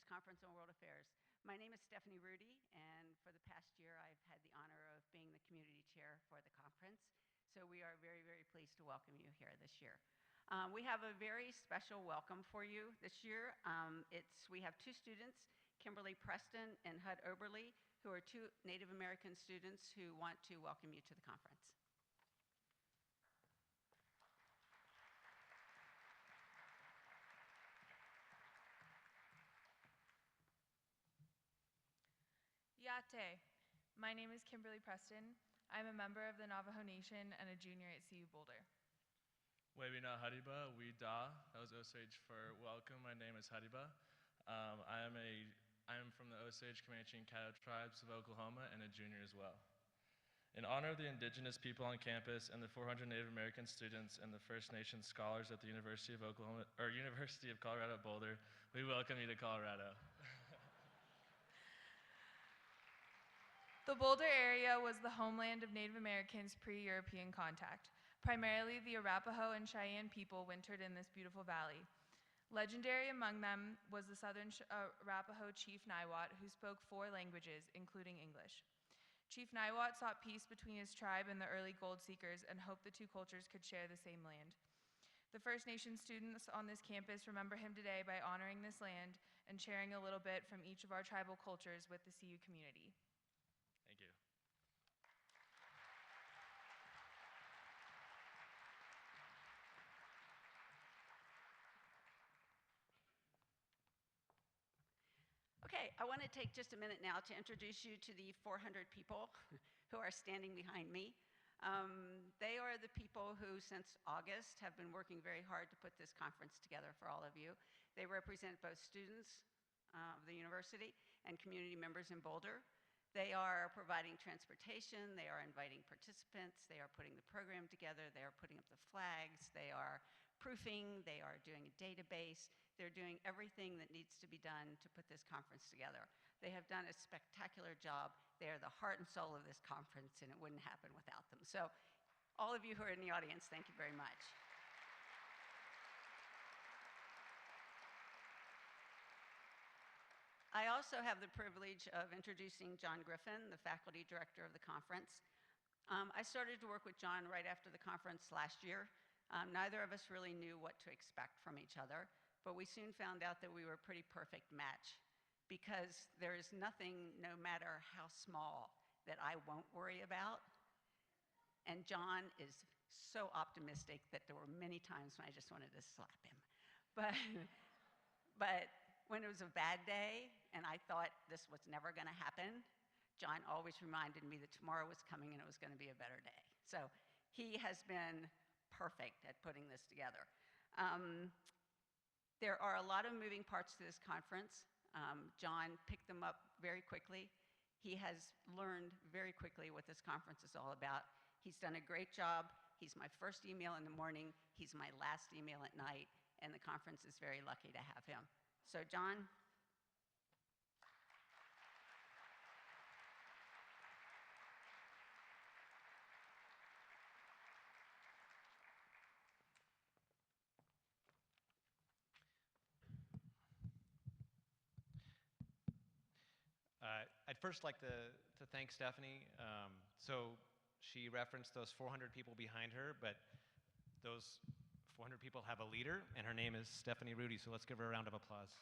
Conference on World Affairs. My name is Stephanie Rudy, and for the past year, I've had the honor of being the community chair for the conference. So we are very, very pleased to welcome you here this year. We have a very special welcome for you this year. We have two students, Kimberly Preston and Hud Oberly, who are two Native American students who want to welcome you to the conference. Yate. My name is Kimberly Preston. I'm a member of the Navajo Nation and a junior at CU Boulder. Webina Hariba, we da. That was Osage for welcome. My name is Hariba. I am from the Osage, Comanche, and Caddo tribes of Oklahoma and a junior as well. In honor of the indigenous people on campus and the 400 Native American students and the First Nations scholars at the University of Colorado at Boulder, we welcome you to Colorado. The Boulder area was the homeland of Native Americans pre-European contact. Primarily, the Arapaho and Cheyenne people wintered in this beautiful valley. Legendary among them was the Southern Arapaho Chief Niwot, who spoke 4 languages, including English. Chief Niwot sought peace between his tribe and the early gold seekers and hoped the two cultures could share the same land. The First Nation students on this campus remember him today by honoring this land and sharing a little bit from each of our tribal cultures with the CU community. Thank you. Okay, I want to take just a minute now to introduce you to the 400 people who are standing behind me. They are the people who, since August, have been working very hard to put this conference together for all of you. They represent both students of the university and community members in Boulder. They are providing transportation, they are inviting participants, they are putting the program together, they are putting up the flags, they are proofing, they are doing a database, they're doing everything that needs to be done to put this conference together. They have done a spectacular job. They are the heart and soul of this conference, and it wouldn't happen without them. So all of you who are in the audience, thank you very much. I also have the privilege of introducing John Griffin, the faculty director of the conference. I started to work with John right after the conference last year. Neither of us really knew what to expect from each other, but we soon found out that we were a pretty perfect match because there is nothing, no matter how small, that I won't worry about. And John is so optimistic that there were many times when I just wanted to slap him. But when it was a bad day and I thought this was never going to happen, John always reminded me that tomorrow was coming and it was going to be a better day. So he has been perfect at putting this together. There are a lot of moving parts to this conference. John picked them up very quickly. He has learned very quickly what this conference is all about. He's done a great job. He's my first email in the morning. He's my last email at night, and the conference is very lucky to have him. So, John. I'd first like to thank Stephanie. So she referenced those 400 people behind her, but those 400 people have a leader, and her name is Stephanie Rudy, so let's give her a round of applause.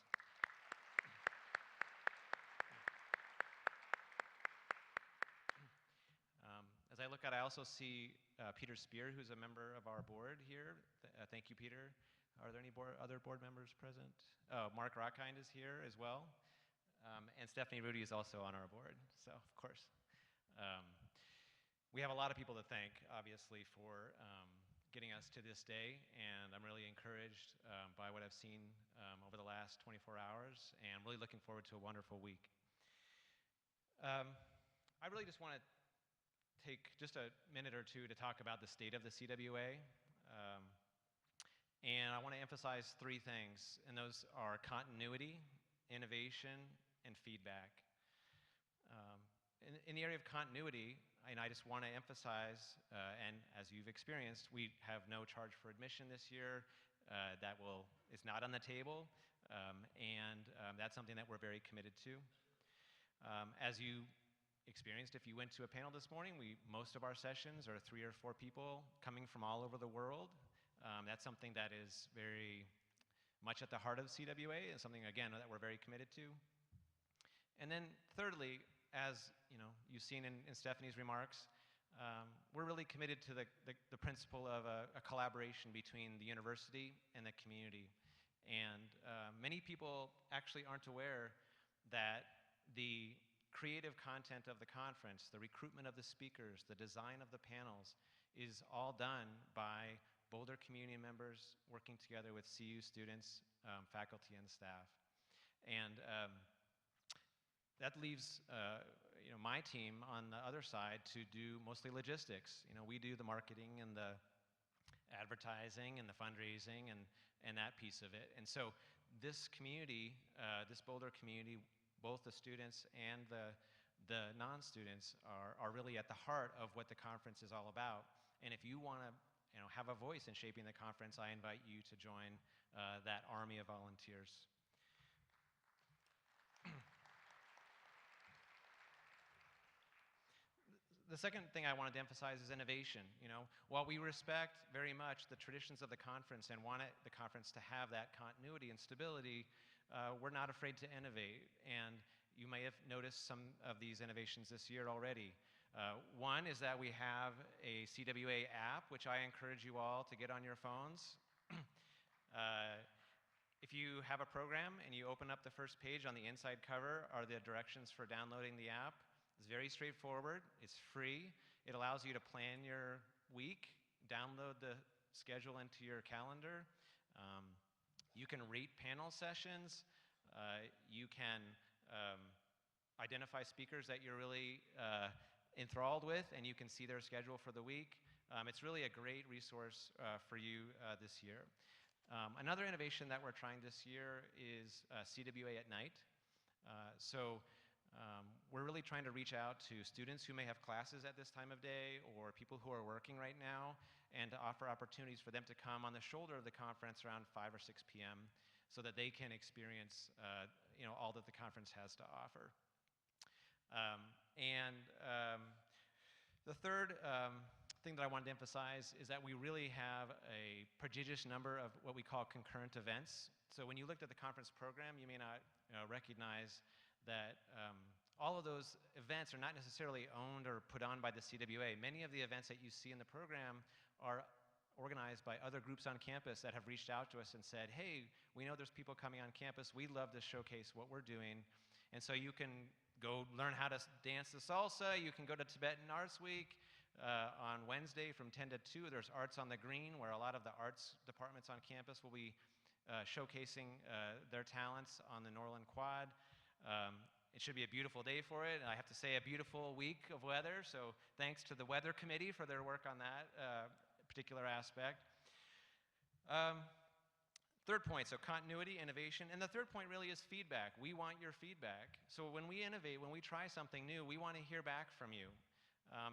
As I look at it, I also see Peter Spear, who's a member of our board here. Thank you, Peter. Are there any other board members present? Oh, Mark Rockhind is here as well. And Stephanie Rudy is also on our board, so of course. We have a lot of people to thank, obviously, for getting us to this day, and I'm really encouraged by what I've seen over the last 24 hours, and really looking forward to a wonderful week. I really just want to take just a minute or two to talk about the state of the CWA. And I want to emphasize 3 things, and those are continuity, innovation, and feedback. In the area of continuity, and I just want to emphasize, and as you've experienced, we have no charge for admission this year. That is not on the table. That's something that we're very committed to. As you experienced, if you went to a panel this morning, most of our sessions are 3 or 4 people coming from all over the world. That's something that is very much at the heart of CWA, and something, again, that we're very committed to. And then thirdly, as you've seen in Stephanie's remarks, we're really committed to the principle of a collaboration between the university and the community. And many people actually aren't aware that the creative content of the conference, the recruitment of the speakers, the design of the panels is all done by Boulder community members working together with CU students, faculty, and staff. And that leaves my team on the other side to do mostly logistics. We do the marketing and the advertising and the fundraising and that piece of it. And so this community, this Boulder community, both the students and the non-students are really at the heart of what the conference is all about. And if you want to have a voice in shaping the conference, I invite you to join that army of volunteers. The second thing I wanted to emphasize is innovation. While we respect very much the traditions of the conference and want the conference to have that continuity and stability, we're not afraid to innovate. And you may have noticed some of these innovations this year already. One is that we have a CWA app, which I encourage you all to get on your phones. If you have a program and you open up the first page, on the inside cover are the directions for downloading the app. It's very straightforward. It's free. It allows you to plan your week, download the schedule into your calendar. You can rate panel sessions. You can identify speakers that you're really enthralled with, and you can see their schedule for the week. It's really a great resource for you this year. Another innovation that we're trying this year is CWA at night. We're really trying to reach out to students who may have classes at this time of day or people who are working right now, and to offer opportunities for them to come on the shoulder of the conference around 5 or 6 p.m. so that they can experience all that the conference has to offer. The third thing that I wanted to emphasize is that we really have a prodigious number of what we call concurrent events. So when you looked at the conference program, you may not recognize that all of those events are not necessarily owned or put on by the CWA. Many of the events that you see in the program are organized by other groups on campus that have reached out to us and said, hey, we know there's people coming on campus. We'd love to showcase what we're doing. And so you can go learn how to dance the salsa. You can go to Tibetan Arts Week. On Wednesday from 10 to 2, there's Arts on the Green, where a lot of the arts departments on campus will be showcasing their talents on the Norland Quad. It should be a beautiful day for it, and I have to say a beautiful week of weather, so thanks to the Weather Committee for their work on that particular aspect. Third point, so continuity, innovation, and the third point really is feedback. We want your feedback. So when we innovate, when we try something new, we want to hear back from you.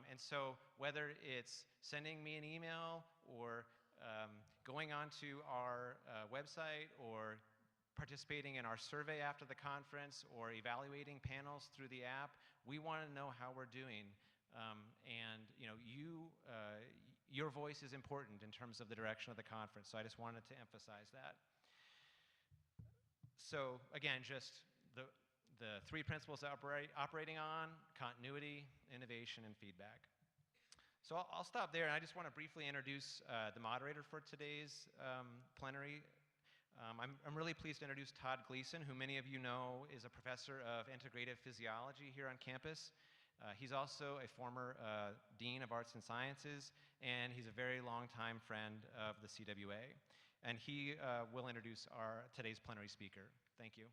And so whether it's sending me an email or going onto our website or participating in our survey after the conference or evaluating panels through the app, we want to know how we're doing. Your voice is important in terms of the direction of the conference, so I just wanted to emphasize that. So again, just the three principles operating on: continuity, innovation, and feedback. So I'll stop there, and I just want to briefly introduce the moderator for today's plenary. I'm really pleased to introduce Todd Gleason, who many of you know is a professor of integrative physiology here on campus. He's also a former Dean of Arts and Sciences, and he's a very long-time friend of the CWA. And he will introduce today's plenary speaker. Thank you.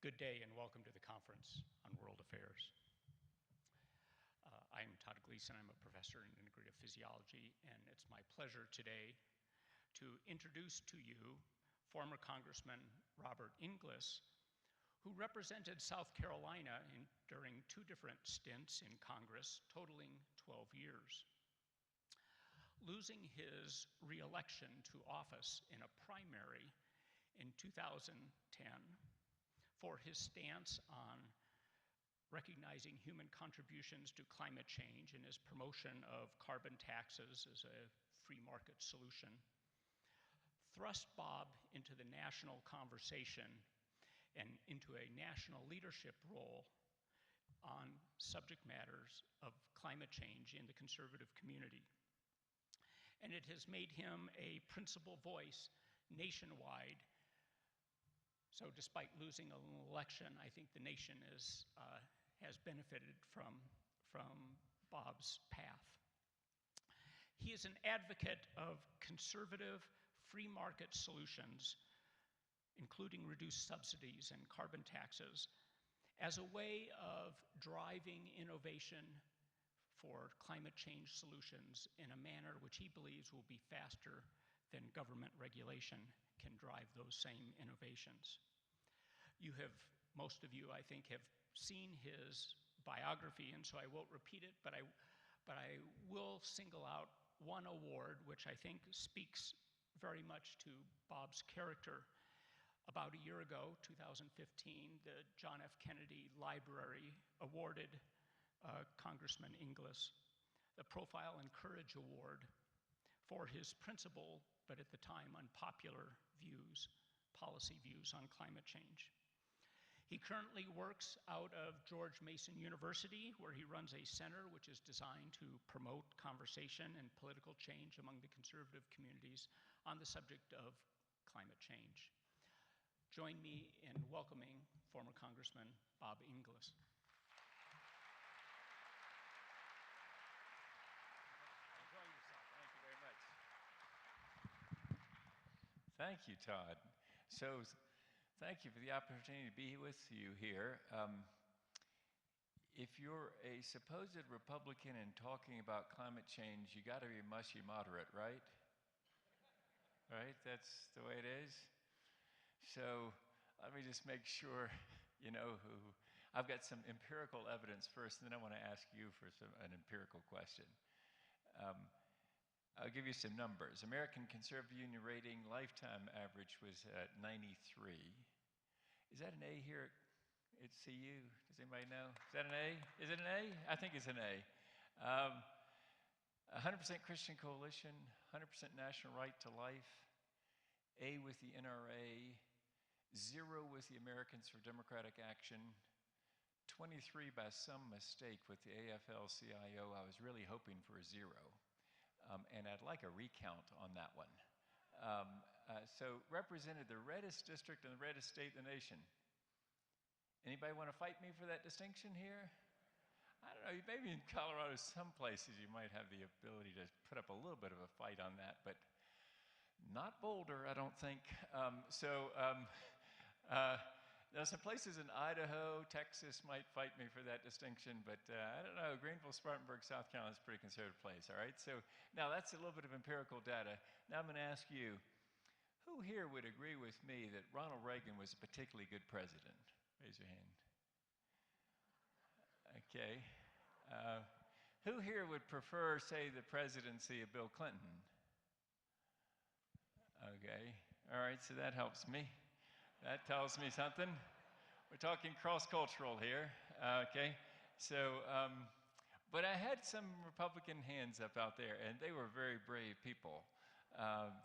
Good day and welcome to the Conference on World Affairs. I'm Todd Gleason. I'm a professor in integrative physiology, and it's my pleasure today to introduce to you former Congressman Robert Inglis, who represented South Carolina during 2 different stints in Congress, totaling 12 years. losing his re-election to office in a primary in 2010 for his stance on recognizing human contributions to climate change and his promotion of carbon taxes as a free market solution, thrust Bob into the national conversation and into a national leadership role on subject matters of climate change in the conservative community. And it has made him a principal voice nationwide. So despite losing an election, I think the nation has benefited from Bob's path. He is an advocate of conservative free market solutions, including reduced subsidies and carbon taxes, as a way of driving innovation for climate change solutions in a manner which he believes will be faster than government regulation can drive those same innovations. Most of you, I think, have seen his biography, and so I won't repeat it, but I will single out one award which I think speaks very much to Bob's character. About a year ago, 2015, the John F. Kennedy Library awarded Congressman Inglis the Profile and Courage Award for his principled, but at the time unpopular policy views on climate change. He currently works out of George Mason University, where he runs a center which is designed to promote conversation and political change among the conservative communities on the subject of climate change. Join me in welcoming former Congressman Bob Inglis. Enjoy yourself. Thank you very much. Thank you, Todd. So, thank you for the opportunity to be with you here. If you're a supposed Republican and talking about climate change, you got to be a mushy moderate, right? Right? That's the way it is. So let me just make sure you know who. I've got some empirical evidence first, and then I want to ask you for an empirical question. I'll give you some numbers. American Conservative Union rating lifetime average was 93. Is that an A here at CU? Does anybody know? Is that an A? Is it an A? I think it's an A. 100% Christian Coalition, 100% National Right to Life, A with the NRA, 0 with the Americans for Democratic Action, 23 by some mistake with the AFL-CIO. I was really hoping for a 0. And I'd like a recount on that one. So represented the reddest district in the reddest state in the nation. Anybody want to fight me for that distinction here? I don't know, maybe in Colorado, some places you might have the ability to put up a little bit of a fight on that, but not Boulder, I don't think. Now some places in Idaho, Texas might fight me for that distinction, but I don't know, Greenville, Spartanburg, South Carolina is a pretty conservative place, all right? So now that's a little bit of empirical data. Now I'm gonna ask you, who here would agree with me that Ronald Reagan was a particularly good president? Raise your hand. Okay. Who here would prefer, say, the presidency of Bill Clinton? Okay. All right, so that helps me. That tells me something. We're talking cross-cultural here, okay? So, but I had some Republican hands up out there, and they were very brave people,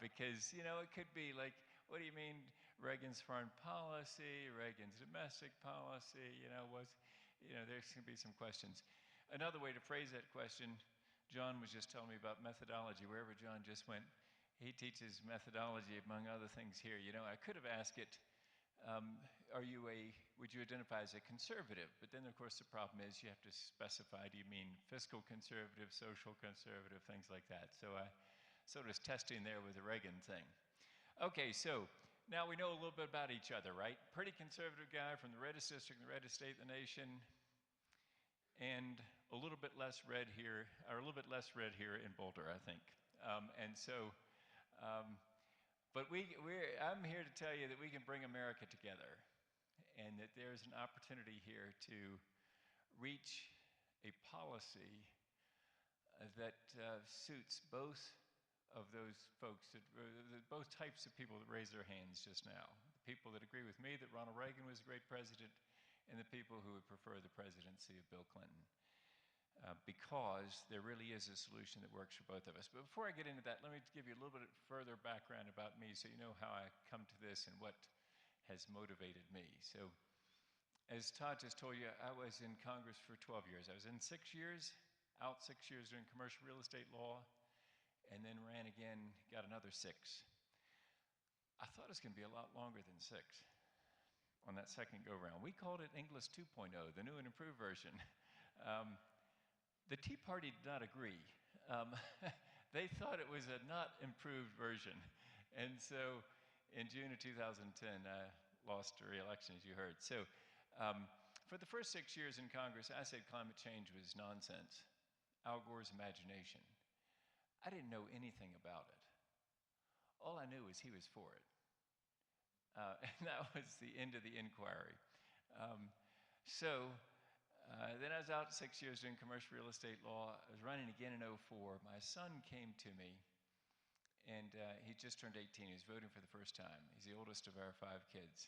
because, you know, it could be like, what do you mean Reagan's foreign policy, Reagan's domestic policy, there's going to be some questions. Another way to phrase that question, John was just telling me about methodology. Wherever John just went, he teaches methodology, among other things here. You know, I could have asked it, would you identify as a conservative? But then, of course, the problem is you have to specify, do you mean fiscal conservative, social conservative, things like that. So I sort of was testing there with the Reagan thing. Okay, so now we know a little bit about each other, right? Pretty conservative guy from the reddest district, the reddest state in the nation, and a little bit less red here, or a little bit less red here in Boulder, I think. But I'm here to tell you that we can bring America together, and that there's an opportunity here to reach a policy that suits both of those folks, both types of people that raised their hands just now. The people that agree with me that Ronald Reagan was a great president, and the people who would prefer the presidency of Bill Clinton. Because there really is a solution that works for both of us. But before I get into that, let me give you a little bit further background about me so you know how I come to this and what has motivated me. So, as Todd just told you, I was in Congress for 12 years. I was in 6 years, out 6 years doing commercial real estate law, and then ran again, got another 6. I thought it was going to be a lot longer than 6 on that second go-round. We called it English 2.0, the new and improved version. The Tea Party did not agree. They thought it was a not improved version. And so in June of 2010, I lost the re-election, as you heard. So for the first 6 years in Congress, I said climate change was nonsense, Al Gore's imagination. I didn't know anything about it. All I knew was he was for it. And that was the end of the inquiry. Then I was out 6 years doing commercial real estate law. I was running again in 2004. My son came to me, and he just turned 18. He was voting for the first time. He's the oldest of our 5 kids.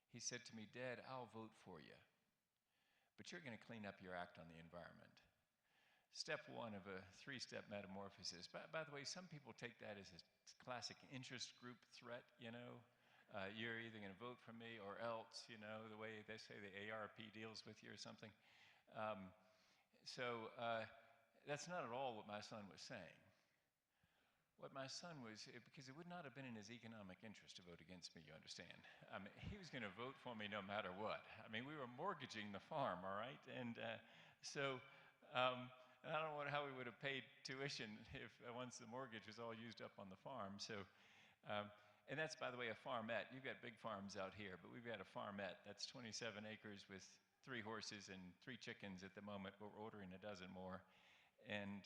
He said to me, "Dad, I'll vote for you, but you're going to clean up your act on the environment." Step 1 of a 3-step metamorphosis. By the way, some people take that as a classic interest group threat, you know. You're either going to vote for me or else, you know, the way they say the ARP deals with you or something. That's not at all what my son was saying. What my son was, because it would not have been in his economic interest to vote against me, you understand. He was going to vote for me no matter what. I mean, we were mortgaging the farm, all right? And I don't know how we would have paid tuition if once the mortgage was all used up on the farm. And that's, by the way, a farmette. You've got big farms out here, but we've got a farmette. That's 27 acres with 3 horses and 3 chickens at the moment. We're ordering a dozen more, and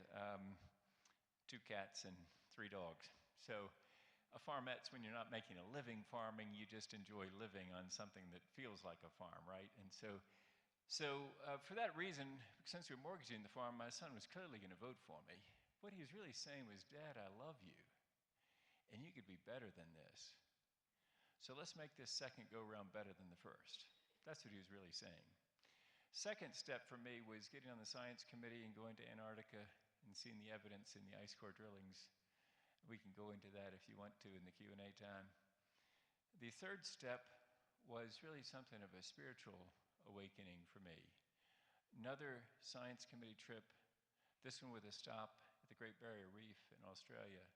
2 cats and 3 dogs. So a farmette's when you're not making a living farming, you just enjoy living on something that feels like a farm, right? And so for that reason, since we're mortgaging the farm, my son was clearly going to vote for me. What he was really saying was, "Dad, I love you, and you could be better than this. So let's make this second go-round better than the first." That's what he was really saying. Second step for me was getting on the science committee and going to Antarctica and seeing the evidence in the ice core drillings. We can go into that if you want to in the Q&A time. The third step was really something of a spiritual awakening for me. Another science committee trip, this one with a stop at the Great Barrier Reef in Australia.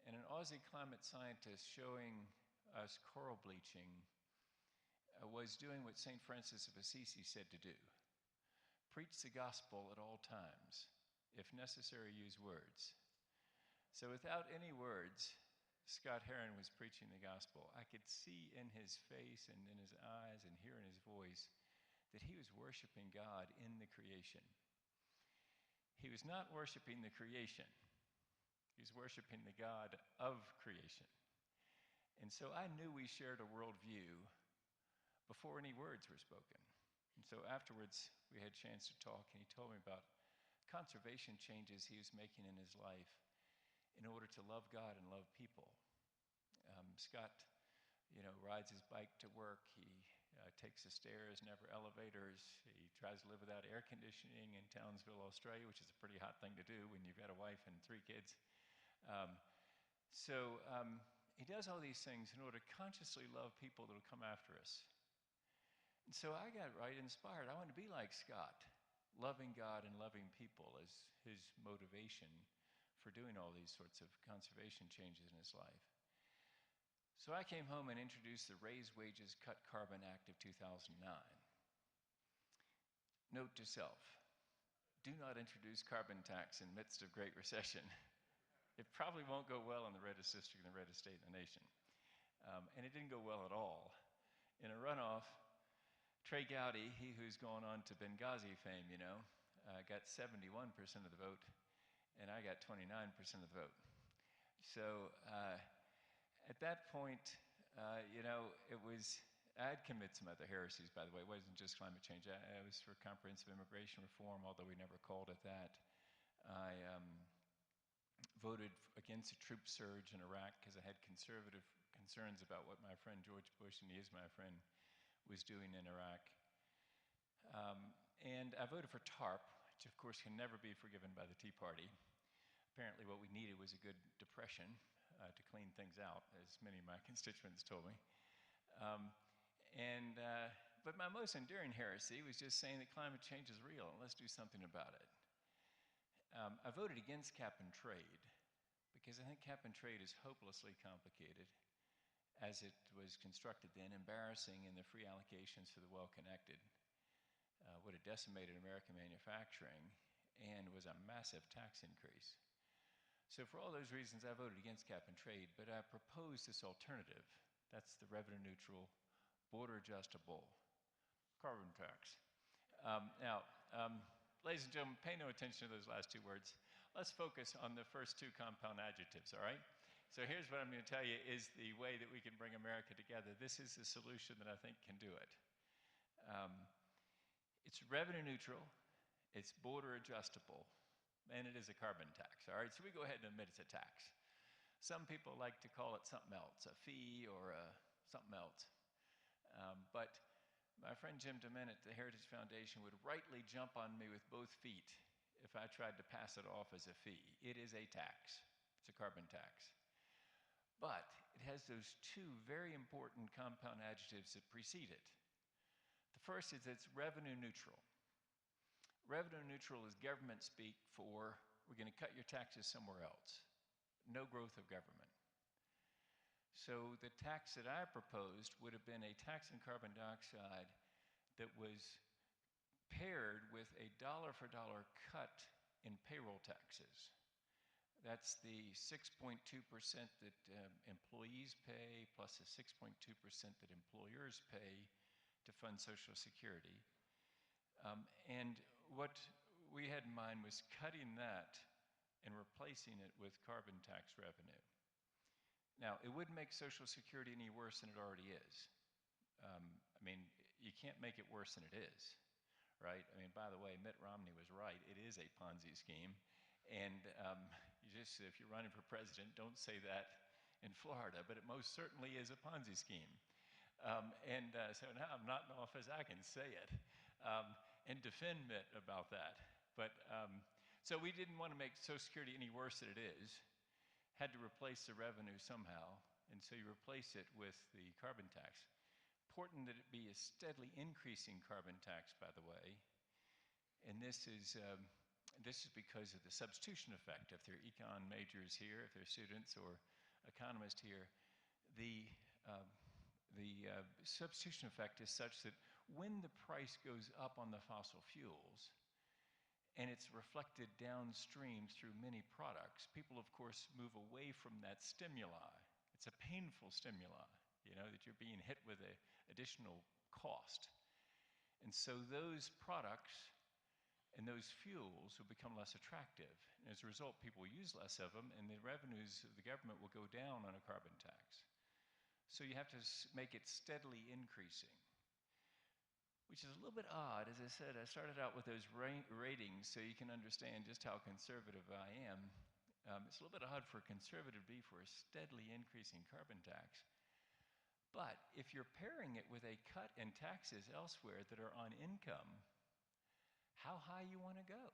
And an Aussie climate scientist showing us coral bleaching was doing what St. Francis of Assisi said to do. Preach the gospel at all times. If necessary, use words. So without any words, Scott Heron was preaching the gospel. I could see in his face and in his eyes and hear in his voice that he was worshiping God in the creation. He was not worshiping the creation. He was worshiping the God of creation. And so I knew we shared a worldview before any words were spoken. And so afterwards, we had a chance to talk, and he told me about conservation changes he was making in his life in order to love God and love people. Scott, rides his bike to work. He takes the stairs, never elevators. He tries to live without air conditioning in Townsville, Australia, which is a pretty hot thing to do when you've got a wife and 3 kids. He does all these things in order to consciously love people that will come after us. And so I got right inspired. I wanted to be like Scott, loving God and loving people as his motivation for doing all these sorts of conservation changes in his life. So I came home and introduced the Raise Wages, Cut Carbon Act of 2009. Note to self, do not introduce carbon tax in the midst of Great Recession. It probably won't go well in the reddest district and the reddest state in the nation. And it didn't go well at all. In a runoff, Trey Gowdy, he who's gone on to Benghazi fame, got 71% of the vote, and I got 29% of the vote. So at that point, I'd committed some other heresies, by the way. It wasn't just climate change. I was for comprehensive immigration reform, although we never called it that. I voted against a troop surge in Iraq because I had conservative concerns about what my friend George Bush, and he is my friend, was doing in Iraq. And I voted for TARP, which of course can never be forgiven by the Tea Party. Apparently what we needed was a good depression to clean things out, as many of my constituents told me. But my most enduring heresy was just saying that climate change is real and let's do something about it. I voted against cap and trade because I think cap and trade is hopelessly complicated as it was constructed then, embarrassing in the free allocations for the well-connected, would have decimated American manufacturing, and was a massive tax increase. So for all those reasons, I voted against cap and trade, but I proposed this alternative. That's the revenue-neutral, border-adjustable carbon tax. Ladies and gentlemen, pay no attention to those last two words. Let's focus on the first two compound adjectives, all right? So here's what I'm going to tell you is the way that we can bring America together. This is the solution that I think can do it. It's revenue neutral, it's border adjustable, and it is a carbon tax, all right? So we go ahead and admit it's a tax. Some people like to call it something else, a fee or something else. But my friend Jim DeMint at the Heritage Foundation would rightly jump on me with both feet if I tried to pass it off as a fee. It is a tax. It's a carbon tax. But it has those two very important compound adjectives that precede it. The first is it's revenue neutral. Revenue neutral is government speak for we're going to cut your taxes somewhere else. No growth of government. So the tax that I proposed would have been a tax on carbon dioxide that was paired with a dollar-for-dollar cut in payroll taxes. That's the 6.2% that employees pay plus the 6.2% that employers pay to fund Social Security. And what we had in mind was cutting that and replacing it with carbon tax revenue. Now, it wouldn't make Social Security any worse than it already is. I mean, you can't make it worse than it is, right? I mean, by the way, Mitt Romney was right. It is a Ponzi scheme. And if you're running for president, don't say that in Florida, but it most certainly is a Ponzi scheme. So now I'm not in office, I can say it and defend Mitt about that. But so we didn't want to make Social Security any worse than it is. Had to replace the revenue somehow, and so you replace it with the carbon tax. Important that it be a steadily increasing carbon tax, by the way, and this is because of the substitution effect. If they're econ majors here, if they're students or economists here, the substitution effect is such that when the price goes up on the fossil fuels, and it's reflected downstream through many products, people, of course, move away from that stimuli. It's a painful stimuli, you know, that you're being hit with an additional cost. And so those products and those fuels will become less attractive. And as a result, people will use less of them, and the revenues of the government will go down on a carbon tax. So you have to make it steadily increasing, which is a little bit odd. As I said, I started out with those ratings so you can understand just how conservative I am. It's a little bit odd for a conservative to be for a steadily increasing carbon tax. But if you're pairing it with a cut in taxes elsewhere that are on income, how high you want to go?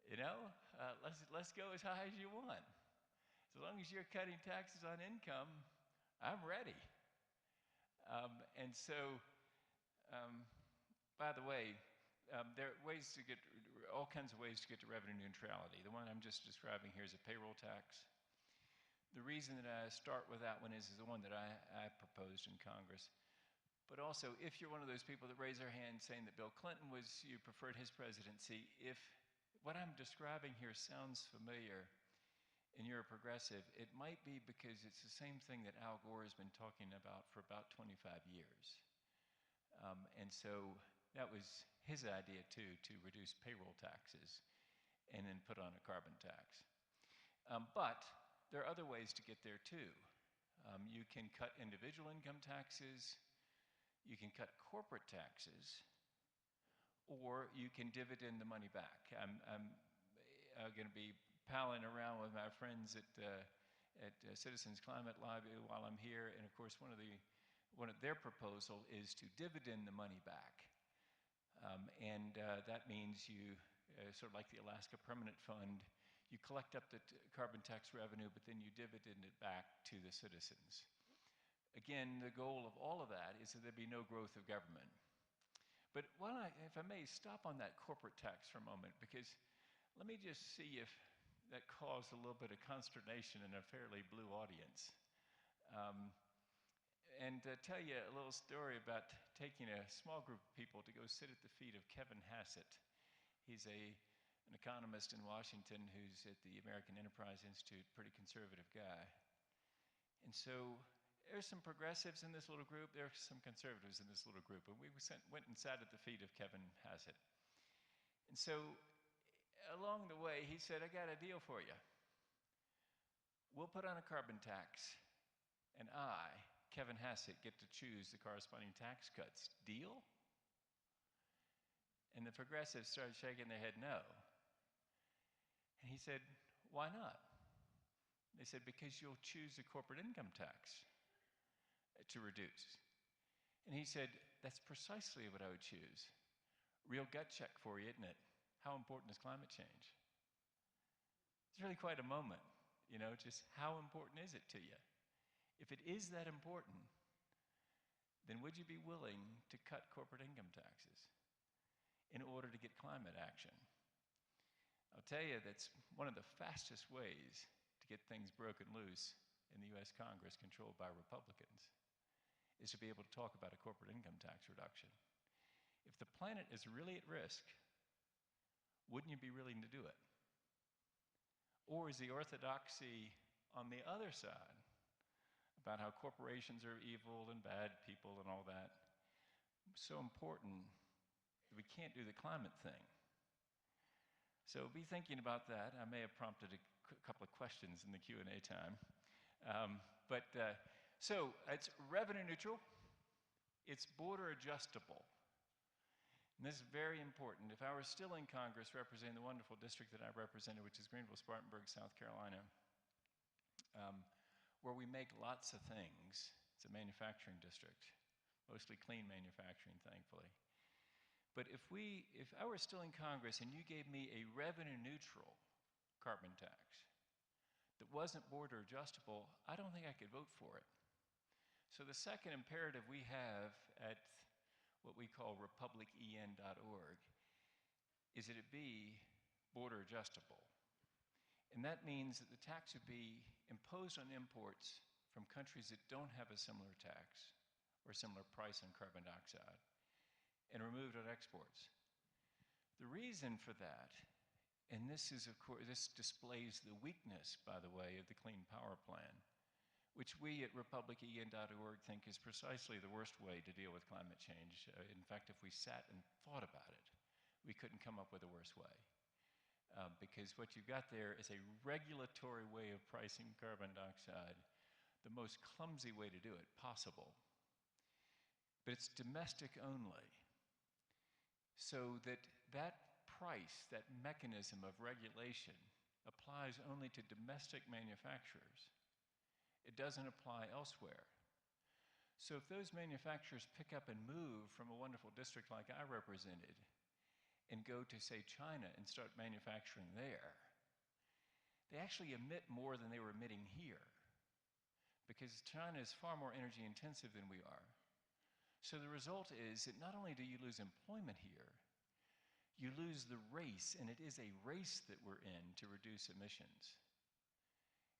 You know, let's go as high as you want. As long as you're cutting taxes on income, I'm ready. By the way, there are ways to get, all kinds of ways to get to revenue neutrality. The one I'm just describing here is a payroll tax. The reason that I start with that one is the one that I proposed in Congress. But also, if you're one of those people that raise their hand saying that Bill Clinton you preferred his presidency, if what I'm describing here sounds familiar and you're a progressive, it might be because it's the same thing that Al Gore has been talking about for about 25 years. And so that was his idea, too, to reduce payroll taxes and then put on a carbon tax. But there are other ways to get there, too. You can cut individual income taxes, you can cut corporate taxes, or you can dividend the money back. I'm going to be palling around with my friends at Citizens Climate Lobby while I'm here, and of course one of their proposal is to dividend the money back. That means you, sort of like the Alaska Permanent Fund, you collect up the carbon tax revenue, but then you dividend it back to the citizens. Again, the goal of all of that is that there be no growth of government. But if I may, stop on that corporate tax for a moment, because let me just see if that caused a little bit of consternation in a fairly blue audience. And to tell you a little story about taking a small group of people to go sit at the feet of Kevin Hassett. He's an economist in Washington who's at the American Enterprise Institute, pretty conservative guy. And so there's some progressives in this little group, there's some conservatives in this little group, and we went and sat at the feet of Kevin Hassett. And so along the way, he said, I got a deal for you. We'll put on a carbon tax, and I, Kevin Hassett, get to choose the corresponding tax cuts. Deal? And the progressives started shaking their head no. And he said, why not? They said, because you'll choose the corporate income tax to reduce. And he said, that's precisely what I would choose. Real gut check for you, isn't it? How important is climate change? It's really quite a moment, just how important is it to you? If it is that important, then would you be willing to cut corporate income taxes in order to get climate action? I'll tell you, that's one of the fastest ways to get things broken loose in the US Congress controlled by Republicans, is to be able to talk about a corporate income tax reduction. If the planet is really at risk, wouldn't you be willing to do it? Or is the orthodoxy on the other side about how corporations are evil and bad people and all that so important that we can't do the climate thing? So be thinking about that. I may have prompted a couple of questions in the Q&A time. So it's revenue neutral. It's border adjustable. And this is very important. If I were still in Congress representing the wonderful district that I represented, which is Greenville-Spartanburg, South Carolina, where we make lots of things. It's a manufacturing district, mostly clean manufacturing, thankfully. But if I were still in Congress and you gave me a revenue-neutral carbon tax that wasn't border adjustable, I don't think I could vote for it. So the second imperative we have at what we call republicen.org is that it be border adjustable. And that means that the tax would be imposed on imports from countries that don't have a similar tax or similar price on carbon dioxide, and removed on exports. The reason for that, and this displays the weakness, by the way, of the Clean Power Plan, which we at republicen.org think is precisely the worst way to deal with climate change. In fact, if we sat and thought about it, we couldn't come up with a worse way. Because what you've got there is a regulatory way of pricing carbon dioxide, the most clumsy way to do it possible. But it's domestic only. So that price, that mechanism of regulation, applies only to domestic manufacturers. It doesn't apply elsewhere. So if those manufacturers pick up and move from a wonderful district like I represented and go to, say, China and start manufacturing there, they actually emit more than they were emitting here, because China is far more energy intensive than we are. So the result is that not only do you lose employment here, you lose the race, and it is a race that we're in to reduce emissions.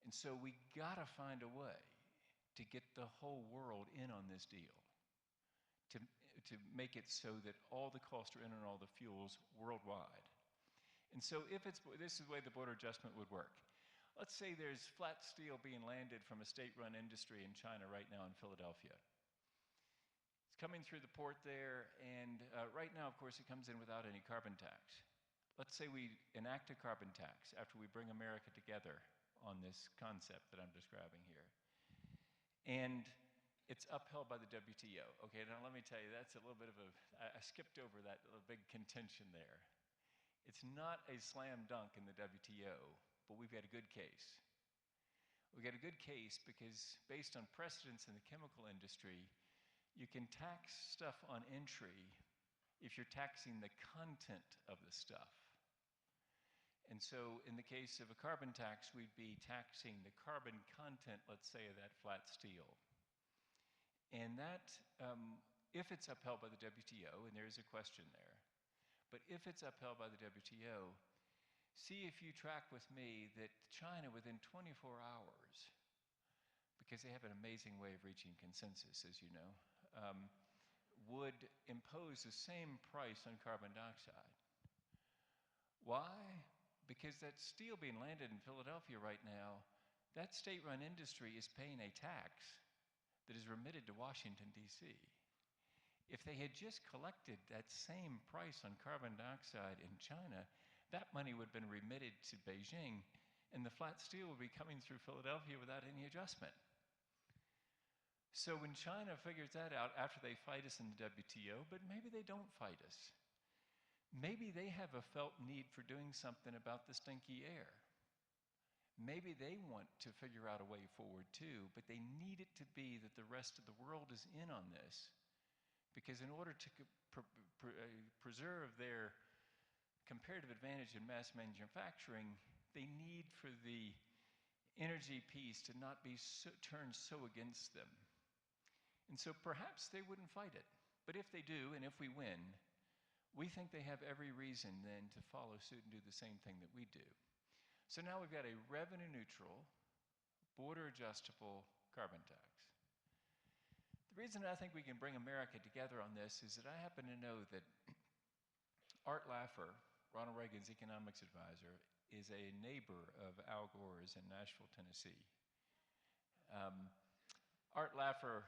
And so we gotta find a way to get the whole world in on this deal, to make it so that all the costs are in on all the fuels worldwide. And so this is the way the border adjustment would work. Let's say there's flat steel being landed from a state-run industry in China right now in Philadelphia. It's coming through the port there, and right now, of course, it comes in without any carbon tax. Let's say we enact a carbon tax after we bring America together on this concept that I'm describing here. And it's upheld by the WTO. Okay, now let me tell you, that's a little bit of I skipped over that little big contention there. It's not a slam dunk in the WTO but we've got a good case. We've got a good case because based on precedents in the chemical industry, you can tax stuff on entry if you're taxing the content of the stuff. And so in the case of a carbon tax, we'd be taxing the carbon content, let's say, of that flat steel. And that, if it's upheld by the WTO, and there is a question there, but if it's upheld by the WTO, see if you track with me that China, within 24 hours, because they have an amazing way of reaching consensus, as you know, would impose the same price on carbon dioxide. Why? Because that steel being landed in Philadelphia right now, that state-run industry is paying a tax that is remitted to Washington, D.C. If they had just collected that same price on carbon dioxide in China, that money would have been remitted to Beijing, and the flat steel would be coming through Philadelphia without any adjustment. So when China figures that out after they fight us in the WTO, but maybe they don't fight us, maybe they have a felt need for doing something about the stinky air. Maybe they want to figure out a way forward too, but they need it to be that the rest of the world is in on this. Because in order to preserve their comparative advantage in mass manufacturing, they need for the energy piece to not be turned so against them. And so perhaps they wouldn't fight it. But if they do, and if we win, we think they have every reason then to follow suit and do the same thing that we do. So now we've got a revenue-neutral, border-adjustable carbon tax. The reason I think we can bring America together on this is that I happen to know that Art Laffer, Ronald Reagan's economics advisor, is a neighbor of Al Gore's in Nashville, Tennessee. Art Laffer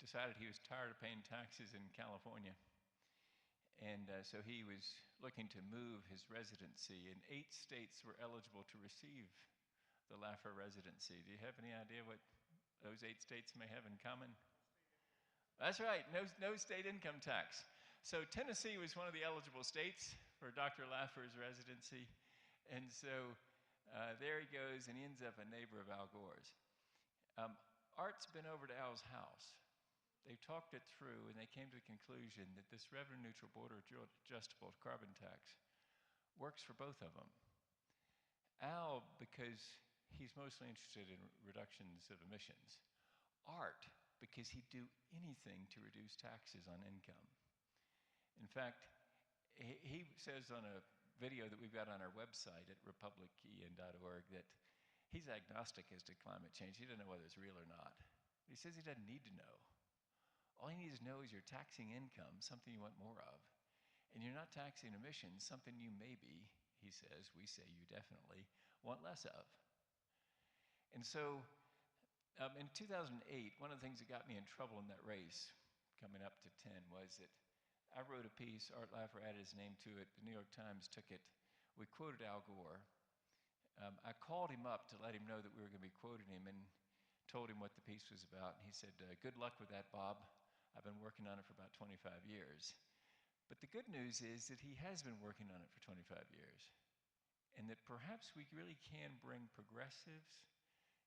decided he was tired of paying taxes in California. And so he was looking to move his residency, and 8 states were eligible to receive the Laffer residency. Do you have any idea what those 8 states may have in common? That's right, no state income tax. So Tennessee was one of the eligible states for Dr. Laffer's residency. And so there he goes, and he ends up a neighbor of Al Gore's. Art's been over to Al's house. They talked it through, and they came to the conclusion that this revenue-neutral border-adjustable carbon tax works for both of them. Al, because he's mostly interested in reductions of emissions. Art, because he'd do anything to reduce taxes on income. In fact, he says on a video that we've got on our website at republican.org that he's agnostic as to climate change. He doesn't know whether it's real or not. He says he doesn't need to know. All you need to know is you're taxing income, something you want more of, and you're not taxing emissions, something you maybe, he says, we say you definitely, want less of. And so in 2008, one of the things that got me in trouble in that race, coming up to 10, was that I wrote a piece, Art Laffer added his name to it, the New York Times took it, we quoted Al Gore. I called him up to let him know that we were going to be quoting him and told him what the piece was about, and he said, good luck with that, Bob. I've been working on it for about 25 years. But the good news is that he has been working on it for 25 years, and that perhaps we really can bring progressives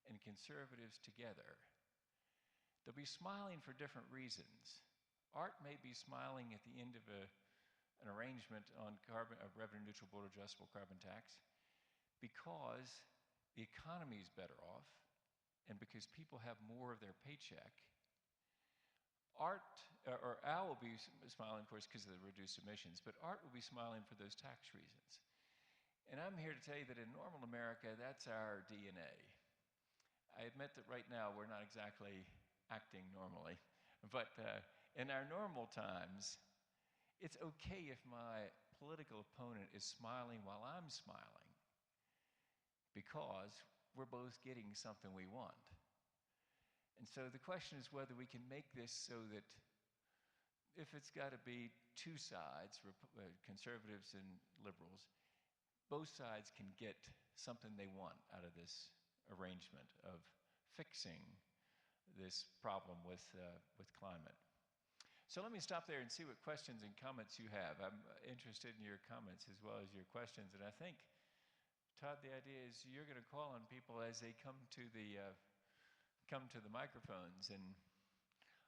and conservatives together. They'll be smiling for different reasons. Art may be smiling at the end of an arrangement on a revenue-neutral border-adjustable carbon tax because the economy is better off and because people have more of their paycheck. Al will be smiling, of course, because of the reduced emissions, but Art will be smiling for those tax reasons. And I'm here to tell you that in normal America, that's our DNA. I admit that right now we're not exactly acting normally, but in our normal times, it's okay if my political opponent is smiling while I'm smiling because we're both getting something we want. And so the question is whether we can make this so that if it's got to be 2 sides, conservatives and liberals, both sides can get something they want out of this arrangement of fixing this problem with climate. So let me stop there and see what questions and comments you have. I'm interested in your comments as well as your questions, and I think Todd, the idea is you're going to call on people as they come to the microphones, and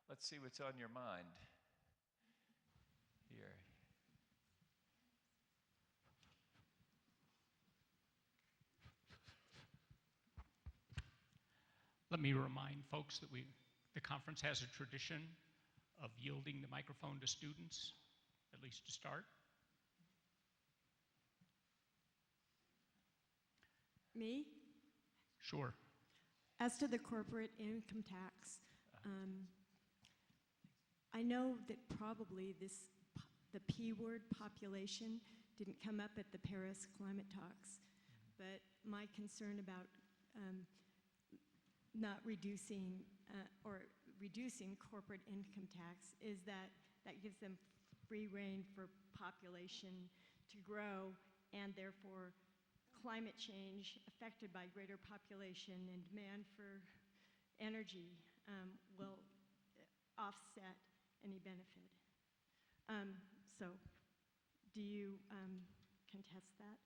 let's see what's on your mind here. Let me remind folks that the conference has a tradition of yielding the microphone to students, at least to start. Me? Sure. As to the corporate income tax, I know that probably the P word, population, didn't come up at the Paris climate talks, but my concern about not reducing or reducing corporate income tax is that gives them free rein for population to grow, and therefore climate change affected by greater population and demand for energy will offset any benefit. So do you contest that?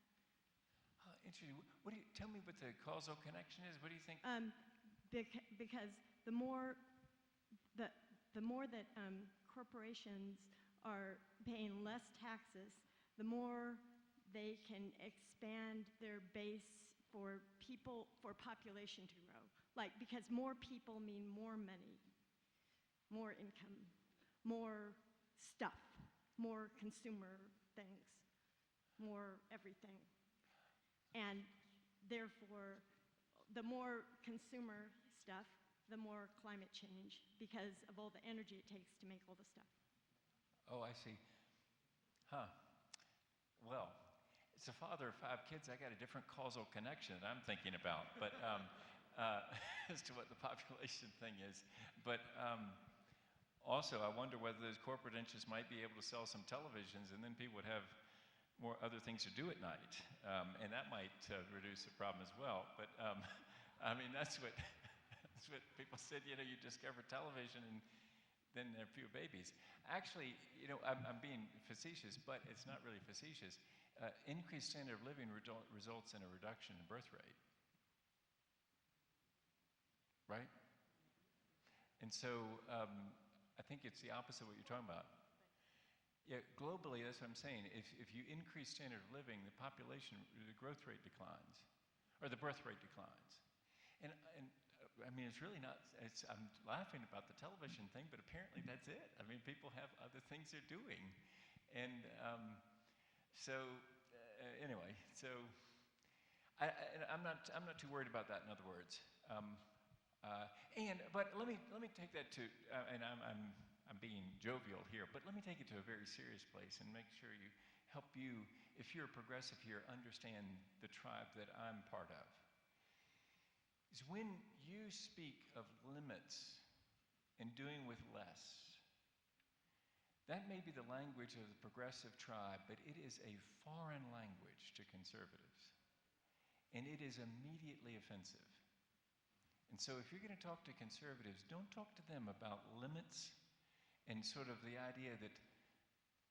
Interesting. Tell me what the causal connection is. What do you think? Because the more that corporations are paying less taxes, the more they can expand their base for population to grow. Like, because more people mean more money, more income, more stuff, more consumer things, more everything. And therefore, the more consumer stuff, the more climate change, because of all the energy it takes to make all the stuff. Oh, I see. Huh. Well, as a father of 5 kids, I got a different causal connection that I'm thinking about, but as to what the population thing is. But also, I wonder whether those corporate interests might be able to sell some televisions, and then people would have more other things to do at night, and that might reduce the problem as well. But I mean, that's what people said. You know, you discover television, and then there are fewer babies. Actually, you know, I'm being facetious, but it's not really facetious. Increased standard of living results in a reduction in birth rate, right? And so I think it's the opposite of what you're talking about. Yeah, globally, that's what I'm saying. If you increase standard of living, the growth rate declines, or the birth rate declines. And I mean, it's really not, I'm laughing about the television thing, but apparently that's it. I mean, people have other things they're doing. And anyway, I'm not too worried about that, in other words. But let me take that to, and I'm being jovial here, but let me take it to a very serious place and make sure help you, if you're a progressive here, understand the tribe that I'm part of. Is when you speak of limits and doing with less, that may be the language of the progressive tribe, but it is a foreign language to conservatives. And it is immediately offensive. And so if you're going to talk to conservatives, don't talk to them about limits and sort of the idea that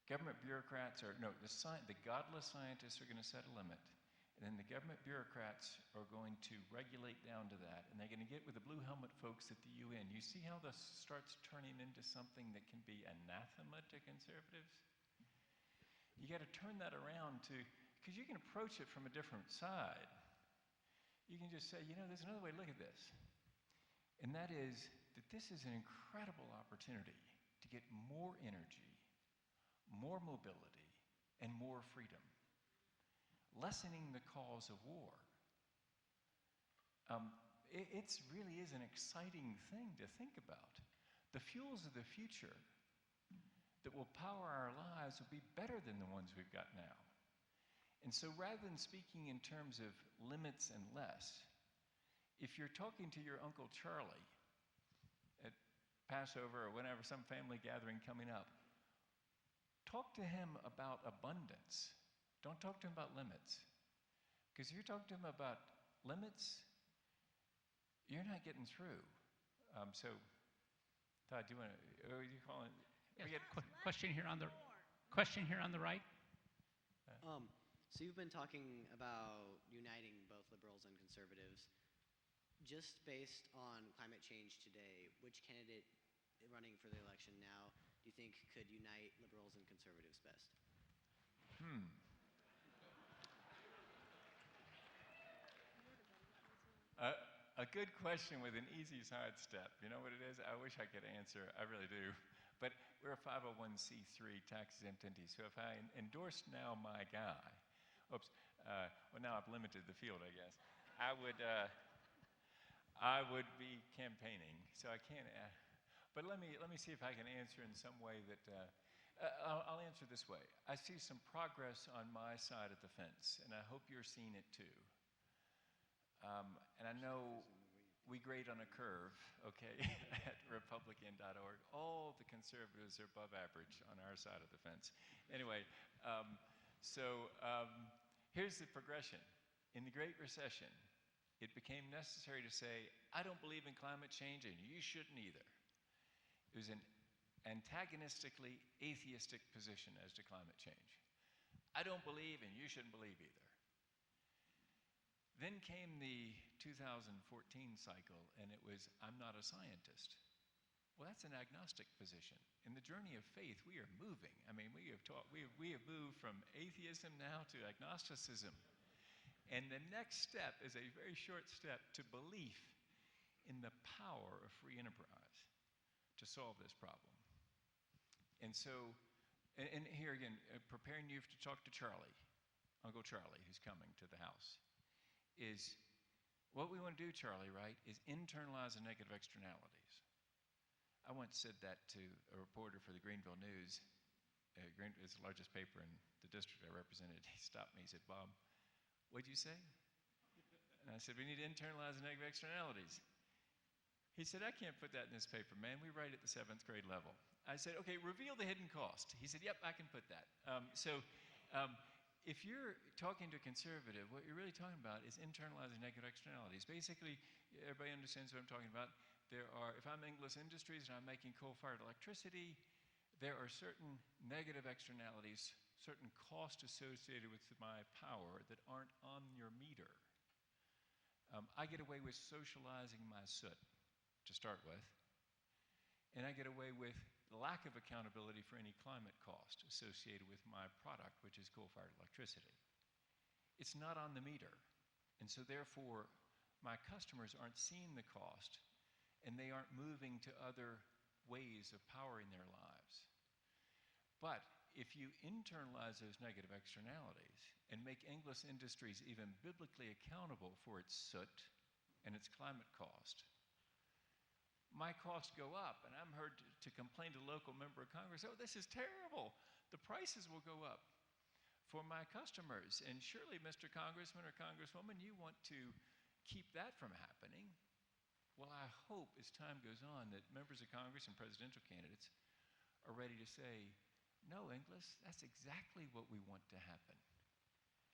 government bureaucrats the godless scientists are going to set a limit. And then the government bureaucrats are going to regulate down to that. And they're going to get with the blue helmet folks at the UN. You see how this starts turning into something that can be anathema to conservatives? You got to turn that around because you can approach it from a different side. You can just say, you know, there's another way to look at this. And that is that this is an incredible opportunity to get more energy, more mobility, and more freedom, lessening the cause of war. It really is an exciting thing to think about. The fuels of the future that will power our lives will be better than the ones we've got now. And so rather than speaking in terms of limits and less, if you're talking to your Uncle Charlie at Passover or whenever, some family gathering coming up, talk to him about abundance. Don't talk to him about limits. Because if you're talking to him about limits, you're not getting through. So, Todd, do you want to, you calling? Yes. We had a question here on the right. So you've been talking about uniting both liberals and conservatives. Just based on climate change today, which candidate running for the election now do you think could unite liberals and conservatives best? A good question with an easy sidestep. You know what it is? I wish I could answer. I really do. But we're a 501c3 tax-exempt entity. So if I endorsed now my guy, well, now I've limited the field, I guess. I would be campaigning. So I can't. But let me see if I can answer in some way that. I'll answer this way. I see some progress on my side of the fence, and I hope you're seeing it too. And I know we grade on a curve, okay, at Republican.org. All the conservatives are above average on our side of the fence. Anyway, here's the progression. In the Great Recession, it became necessary to say, I don't believe in climate change, and you shouldn't either. It was an antagonistically atheistic position as to climate change. I don't believe, and you shouldn't believe either. Then came the 2014 cycle, and it was, I'm not a scientist. Well, that's an agnostic position. In the journey of faith, we are moving. I mean, we have moved from atheism now to agnosticism. And the next step is a very short step to belief in the power of free enterprise to solve this problem. And so, and here again, preparing you to talk to Charlie, Uncle Charlie, who's coming to the house, is what we want to do, Charlie, right, is internalize the negative externalities. I once said that to a reporter for the Greenville News. It's the largest paper in the district I represented. He stopped me. He said, Bob, what'd you say? And I said, we need to internalize the negative externalities. He said, I can't put that in this paper, man. We write at the 7th grade level. I said, okay, reveal the hidden cost. He said, yep, I can put that. If you're talking to a conservative, what you're really talking about is internalizing negative externalities. Basically, everybody understands what I'm talking about. If I'm Inglis Industries and I'm making coal-fired electricity, there are certain negative externalities, certain costs associated with my power that aren't on your meter. I get away with socializing my soot, to start with, and I get away with lack of accountability for any climate cost associated with my product, which is coal-fired electricity. It's not on the meter, and so therefore my customers aren't seeing the cost, and they aren't moving to other ways of powering their lives. But if you internalize those negative externalities and make Inglis Industries even biblically accountable for its soot and its climate cost, my costs go up, and I'm heard to complain to a local member of Congress, oh, this is terrible. The prices will go up for my customers. And surely, Mr. Congressman or Congresswoman, you want to keep that from happening. Well, I hope as time goes on that members of Congress and presidential candidates are ready to say, no, Inglis, that's exactly what we want to happen.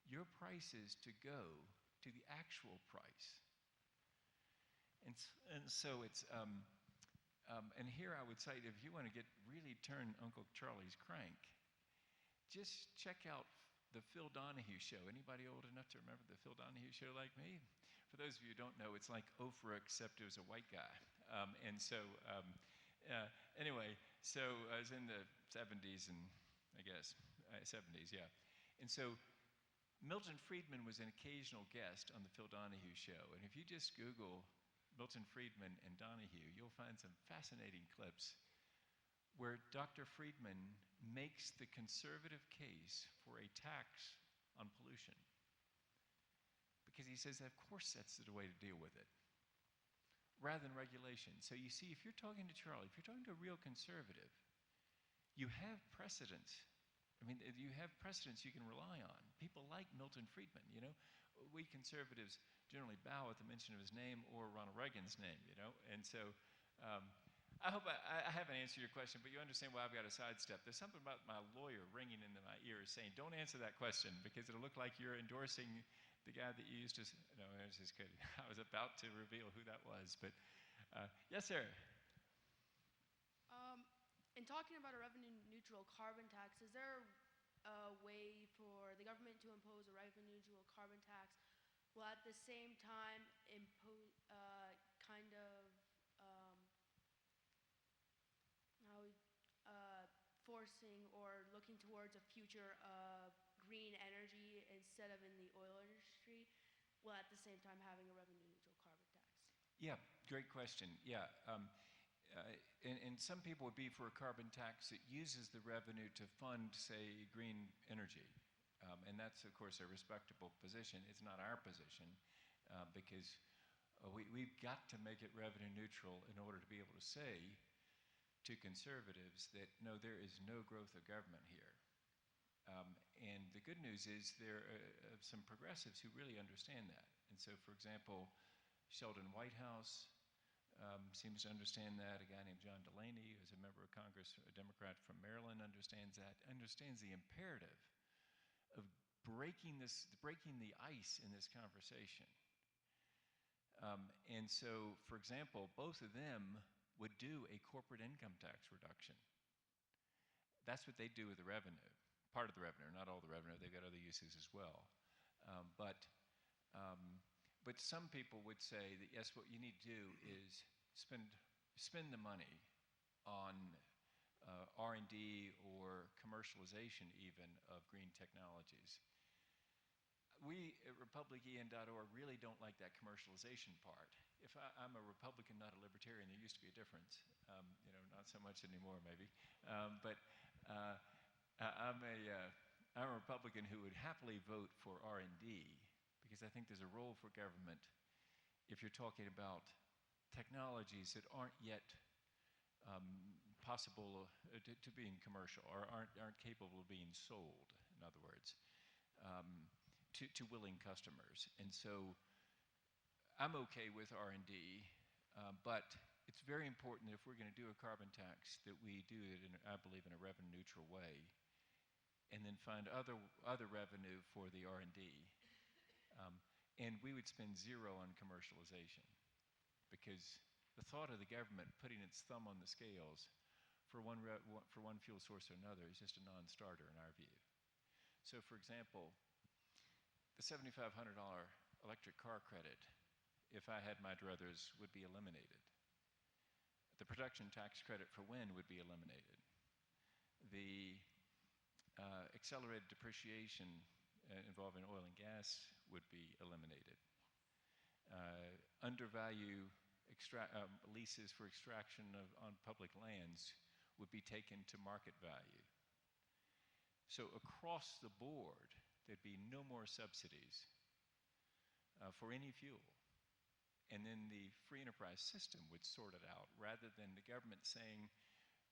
Your price is to go to the actual price. And so it's, and here I would say, if you want to really turn Uncle Charlie's crank, just check out the Phil Donahue show. Anybody old enough to remember the Phil Donahue show like me? For those of you who don't know, it's like Oprah, except it was a white guy. Anyway, so I was in the 70s and I guess, 70s, yeah. And so Milton Friedman was an occasional guest on the Phil Donahue show. And if you just Google Milton Friedman and Donahue, you'll find some fascinating clips where Dr. Friedman makes the conservative case for a tax on pollution. Because he says, of course, that's the way to deal with it, rather than regulation. So you see, if you're talking to Charlie, if you're talking to a real conservative, you have precedents. I mean, you have precedents you can rely on. People like Milton Friedman, you know. We conservatives generally bow at the mention of his name or Ronald Reagan's name, you know. And so I hope I haven't answered your question, but you understand why I've got a sidestep. There's something about my lawyer ringing into my ears saying, don't answer that question because it'll look like you're endorsing the guy that you used to, no, I was just kidding. I was about to reveal who that was, but yes, sir. In talking about a revenue-neutral carbon tax, is there a way for the government to impose a revenue-neutral carbon tax, while at the same time kind of forcing or looking towards a future of green energy instead of in the oil industry, while at the same time having a revenue-neutral carbon tax? Yeah, great question. Yeah. And some people would be for a carbon tax that uses the revenue to fund, say, green energy. And that's, of course, a respectable position. It's not our position because we've got to make it revenue neutral in order to be able to say to conservatives that, no, there is no growth of government here. And the good news is there are some progressives who really understand that. And so, for example, Sheldon Whitehouse seems to understand that. A guy named John Delaney, who's a member of Congress, a Democrat from Maryland, understands that, understands the imperative of breaking the ice in this conversation. And so, for example, both of them would do a corporate income tax reduction. That's what they do with the revenue, part of the revenue, not all the revenue. They've got other uses as well. But some people would say that, yes, what you need to do is spend the money on R&D or commercialization even of green technologies. We at republican.org really don't like that commercialization part. If I'm a Republican, not a Libertarian, there used to be a difference. Not so much anymore, maybe. But I'm a Republican who would happily vote for R&D because I think there's a role for government if you're talking about technologies that aren't yet possible to being commercial or aren't capable of being sold, in other words, to willing customers. And so I'm okay with R&D, but it's very important that if we're going to do a carbon tax that we do it, I believe, in a revenue neutral way, and then find other revenue for the R&D. And we would spend zero on commercialization because the thought of the government putting its thumb on the scales for one fuel source or another is just a non-starter in our view. So, for example, the $7,500 electric car credit, if I had my druthers, would be eliminated. The production tax credit for wind would be eliminated. The accelerated depreciation involving oil and gas would be eliminated. Undervalue leases for extraction on public lands would be taken to market value. So across the board, there'd be no more subsidies for any fuel. And then the free enterprise system would sort it out rather than the government saying,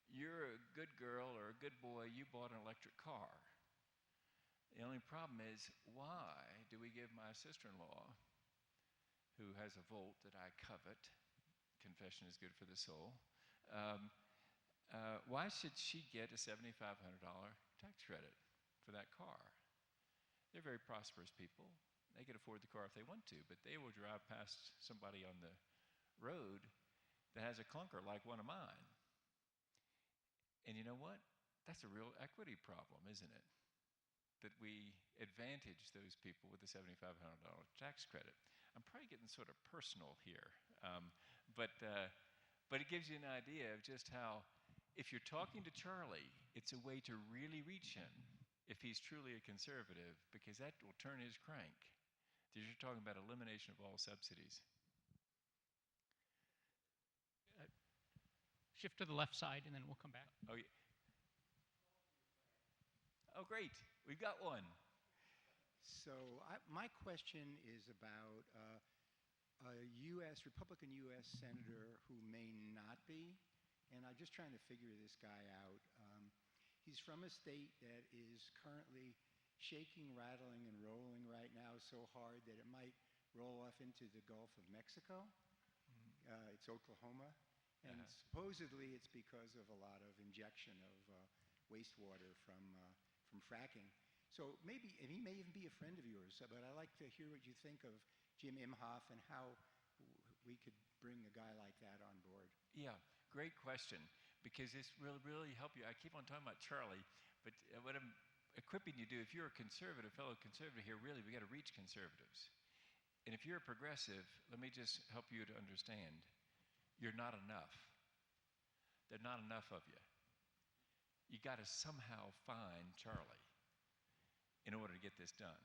you're a good girl or a good boy, you bought an electric car. The only problem is, why do we give my sister-in-law, who has a Volt that I covet, confession is good for the soul, why should she get a $7,500 tax credit for that car? They're very prosperous people. They could afford the car if they want to, but they will drive past somebody on the road that has a clunker like one of mine. And you know what? That's a real equity problem, isn't it? That we advantage those people with the $7,500 tax credit. I'm probably getting sort of personal here, but it gives you an idea of just how, if you're talking to Charlie, it's a way to really reach him if he's truly a conservative, because that will turn his crank. You're talking about elimination of all subsidies. Shift to the left side, and then we'll come back. Oh, yeah. Oh, great. We've got one. So my question is about a Republican U.S. senator who may not be, and I'm just trying to figure this guy out. He's from a state that is currently shaking, rattling, and rolling right now so hard that it might roll off into the Gulf of Mexico. It's Oklahoma. And supposedly it's because of a lot of injection of wastewater from fracking. So maybe, and he may even be a friend of yours, but I'd like to hear what you think of Jim Imhoff and how we could bring a guy like that on board. Yeah, great question, because this will really help you. I keep on talking about Charlie, but equipping you to do. If you're a conservative, fellow conservative here, really, we got to reach conservatives. And if you're a progressive, let me just help you to understand, you're not enough. There's not enough of you. You got to somehow find Charlie in order to get this done.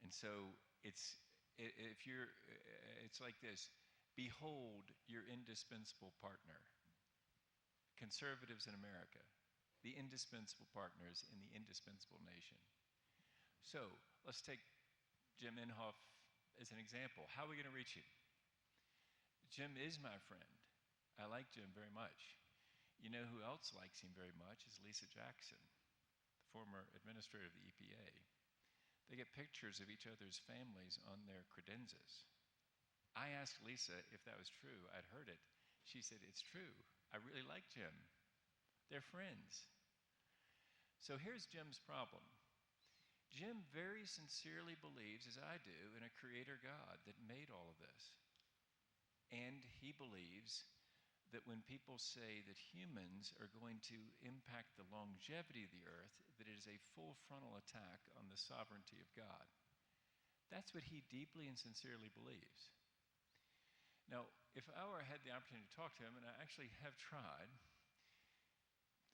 And so it's like this: behold your indispensable partner. Conservatives in America, the indispensable partners in the indispensable nation. So let's take Jim Inhofe as an example. How are we going to reach him? Jim is my friend. I like Jim very much. You know who else likes him very much is Lisa Jackson, the former administrator of the EPA. They get pictures of each other's families on their credenzas. I asked Lisa if that was true. I'd heard it. She said, it's true. I really like Jim. They're friends. So here's Jim's problem. Jim very sincerely believes, as I do, in a creator God that made all of this. And he believes that when people say that humans are going to impact the longevity of the earth, that it is a full frontal attack on the sovereignty of God. That's what he deeply and sincerely believes. Now, if I were had the opportunity to talk to him, and I actually have tried,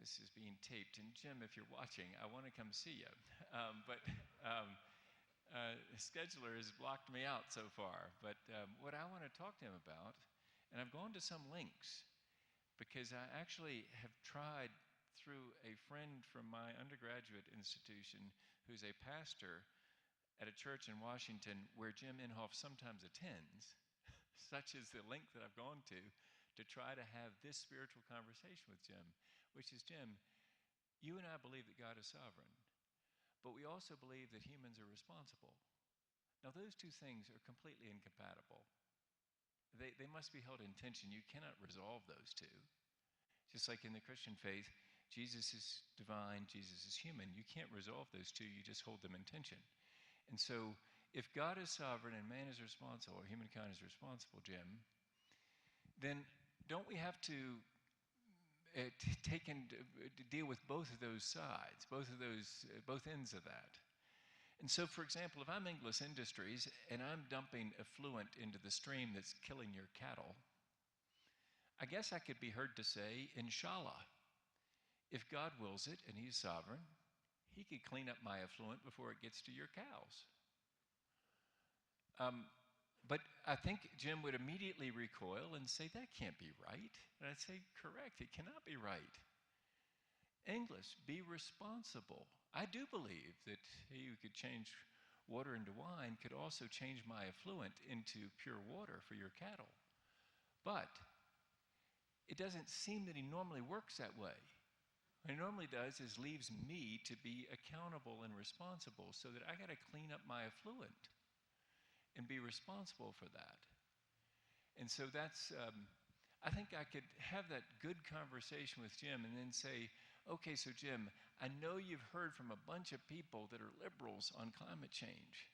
this is being taped, and Jim, if you're watching, I want to come see you. But the scheduler has blocked me out so far. But what I want to talk to him about, and I've gone to some links, because I actually have tried through a friend from my undergraduate institution who's a pastor at a church in Washington where Jim Inhofe sometimes attends, such is the link that I've gone to try to have this spiritual conversation with Jim, which is, Jim, you and I believe that God is sovereign, but we also believe that humans are responsible. Now, those two things are completely incompatible. They must be held in tension. You cannot resolve those two. Just like in the Christian faith, Jesus is divine, Jesus is human. You can't resolve those two, you just hold them in tension. And so, if God is sovereign and man is responsible, or humankind is responsible, Jim, then don't we have to deal with both of those sides, both ends of that? And so, for example, if I'm Inglis Industries and I'm dumping effluent into the stream that's killing your cattle, I guess I could be heard to say, Inshallah, if God wills it and he's sovereign, he could clean up my effluent before it gets to your cows. But I think Jim would immediately recoil and say, that can't be right. And I'd say, correct, it cannot be right. Inglis, be responsible. I do believe that he who could change water into wine could also change my effluent into pure water for your cattle. But it doesn't seem that he normally works that way. What he normally does is leaves me to be accountable and responsible, so that I got to clean up my effluent and be responsible for that. And so that's, I think I could have that good conversation with Jim and then say, okay, so Jim, I know you've heard from a bunch of people that are liberals on climate change.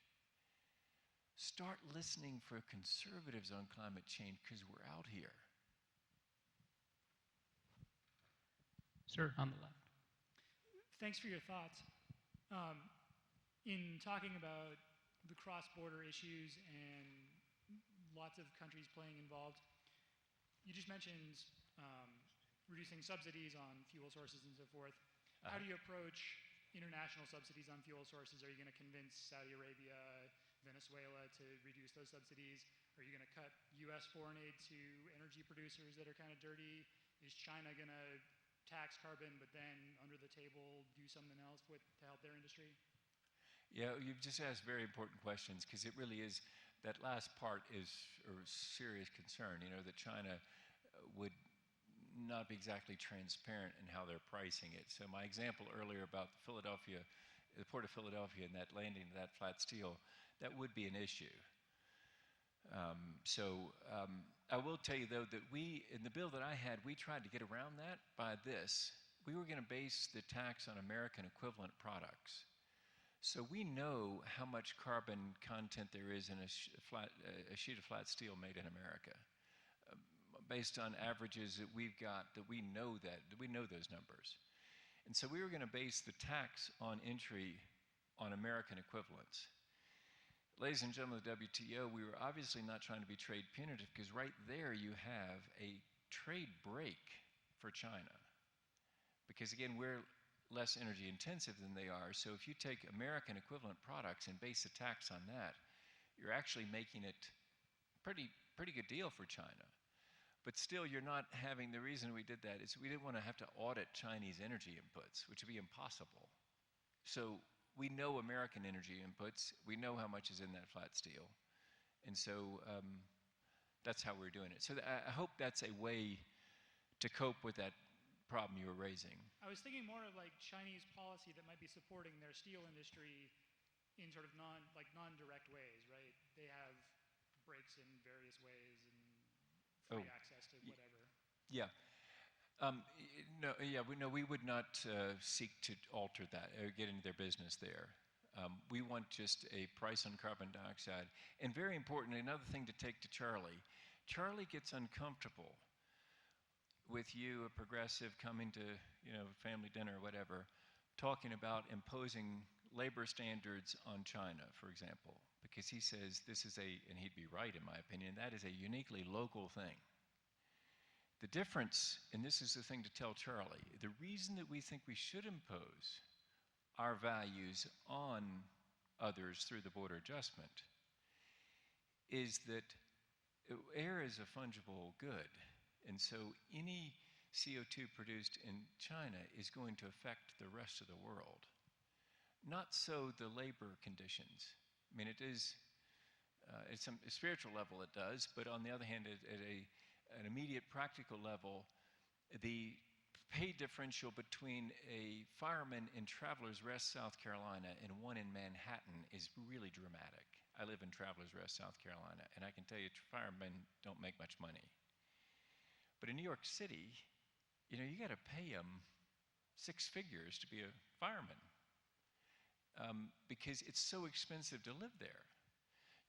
Start listening for conservatives on climate change, because we're out here. Sir, on the left. Thanks for your thoughts. In talking about the cross-border issues and lots of countries playing involved, you just mentioned reducing subsidies on fuel sources and so forth. How do you approach international subsidies on fuel sources? Are you going to convince Saudi Arabia, Venezuela to reduce those subsidies? Are you going to cut U.S. foreign aid to energy producers that are kind of dirty? Is China going to tax carbon but then under the table do something else to help their industry? Yeah, you've just asked very important questions, because it really is, that last part is a serious concern, that China would not be exactly transparent in how they're pricing it. So my example earlier about the Port of Philadelphia and that landing of that flat steel, that would be an issue. I will tell you, though, that in the bill that I had, we tried to get around that by this. We were going to base the tax on American equivalent products. So we know how much carbon content there is in a sheet of flat steel made in America, based on averages that we've got, that we know those numbers. And so we were going to base the tax on entry on American equivalents. Ladies and gentlemen of the WTO, we were obviously not trying to be trade punitive, because right there you have a trade break for China. Because again, we're less energy intensive than they are, so if you take American equivalent products and base a tax on that, you're actually making it pretty good deal for China. But still, you're not having, the reason we did that is we didn't want to have to audit Chinese energy inputs, which would be impossible. So we know American energy inputs, we know how much is in that flat steel. And so that's how we're doing it. So I hope that's a way to cope with that problem you were raising. I was thinking more of like Chinese policy that might be supporting their steel industry in sort of non-direct ways, right? They have breaks in various ways and free access to whatever. Yeah. We would not seek to alter that or get into their business there. We want just a price on carbon dioxide. And very importantly, another thing to take to Charlie. Charlie gets uncomfortable with you, a progressive, coming to family dinner or whatever, talking about imposing labor standards on China, for example, because he says this is and he'd be right in my opinion, that is a uniquely local thing. The difference, and this is the thing to tell Charlie, the reason that we think we should impose our values on others through the border adjustment is that air is a fungible good. And so any CO2 produced in China is going to affect the rest of the world. Not so the labor conditions. I mean, it is, at some spiritual level it does, but on the other hand, at an immediate practical level, the pay differential between a fireman in Travelers Rest, South Carolina, and one in Manhattan is really dramatic. I live in Travelers Rest, South Carolina, and I can tell you firemen don't make much money. But in New York City, you got to pay them 6 figures to be a fireman because it's so expensive to live there.